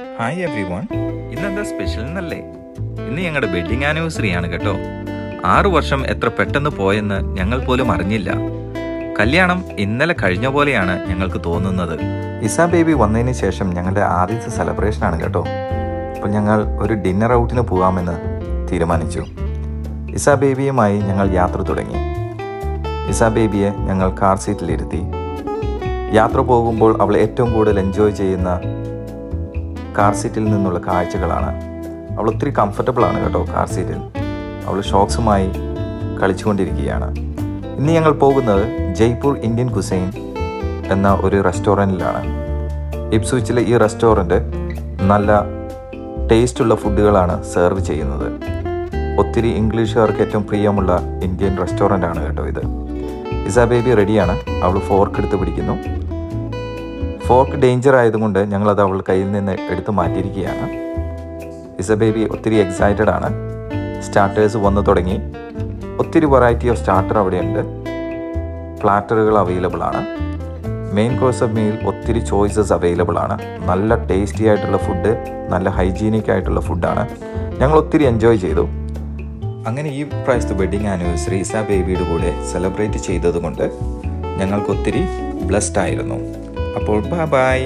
Hi every one. ഇന്നെന്താ special എന്നല്ലേ? ഇന്ന് ഞങ്ങളുടെ വെഡിങ് ആനിവേഴ്സറി ആണ് കേട്ടോ. 6 വർഷം എത്ര പെട്ടെന്ന് പോയെന്ന് ഞങ്ങൾ പോലും അറിഞ്ഞില്ല. കല്യാണം ഇന്നലെ കഴിഞ്ഞ പോലെയാണ് ഞങ്ങൾക്ക് തോന്നുന്നത്. ഇസ ബേബി വന്നതിന് ശേഷം ഞങ്ങളുടെ ആദ്യത്തെ സെലിബ്രേഷൻ ആണ് കേട്ടോ. അപ്പോൾ ഞങ്ങൾ ഒരു ഡിന്നർ ഔട്ടിന് പോകാമെന്ന് തീരുമാനിച്ചു. ഇസ ബേബിയുമായി ഞങ്ങൾ യാത്ര തുടങ്ങി. ഇസ ബേബിയെ ഞങ്ങൾ കാർ സീറ്റിലിരുത്തി. യാത്ര പോകുമ്പോൾ അവൾ ഏറ്റവും കൂടുതൽ എൻജോയ് ചെയ്യുന്ന കാർ സീറ്റിൽ നിന്നുള്ള കാഴ്ചകളാണ്. അവൾ ഒത്തിരി കംഫർട്ടബിൾ ആണ് കേട്ടോ കാർ സീറ്റിൽ. അവൾ ഷോക്സുമായി കളിച്ചുകൊണ്ടിരിക്കുകയാണ്. ഇന്ന് ഞങ്ങൾ പോകുന്നത് ജയ്പൂർ ഇന്ത്യൻ കുസൈൻ എന്ന ഒരു റെസ്റ്റോറൻറ്റിലാണ്. ഇപ്സ്വിച്ചിലെ ഈ റെസ്റ്റോറൻറ്റ് നല്ല ടേസ്റ്റുള്ള ഫുഡുകളാണ് സെർവ് ചെയ്യുന്നത്. ഒത്തിരി ഇംഗ്ലീഷുകാർക്ക് ഏറ്റവും പ്രിയമുള്ള ഇന്ത്യൻ റെസ്റ്റോറൻ്റ് ആണ് കേട്ടോ ഇത്. ഇസ ബേബി റെഡിയാണ്. അവൾ ഫോർക്ക് എടുത്ത് പിടിക്കുന്നു. ഫോർക്ക് ഡേഞ്ചർ ആയതുകൊണ്ട് ഞങ്ങളത് അവൾ കയ്യിൽ നിന്ന് എടുത്ത് മാറ്റിയിരിക്കുകയാണ്. ഇസ ബേബി ഒത്തിരി എക്സൈറ്റഡ് ആണ്. സ്റ്റാർട്ടേഴ്സ് വന്നു തുടങ്ങി. ഒത്തിരി വെറൈറ്റി ഓഫ് സ്റ്റാർട്ടർ അവിടെയുണ്ട്. പ്ലാറ്ററുകൾ അവൈലബിൾ ആണ്. മെയിൻ കോഴ്സ് ഓഫ് മീൽ ഒത്തിരി ചോയ്സസ് അവൈലബിൾ ആണ്. നല്ല ടേസ്റ്റി ആയിട്ടുള്ള ഫുഡ്, നല്ല ഹൈജീനിക് ആയിട്ടുള്ള ഫുഡാണ്. ഞങ്ങൾ ഒത്തിരി എൻജോയ് ചെയ്തു. അങ്ങനെ ഈ പ്രാവശ്യത്തെ വെഡിങ് ആനിവേഴ്സറി ഇസ ബേബിയുടെ കൂടെ സെലിബ്രേറ്റ് ചെയ്തതുകൊണ്ട് ഞങ്ങൾക്ക് ഒത്തിരി ബ്ലെസ്ഡ് ആയിരുന്നു. അപ്പോൾ ബൈ.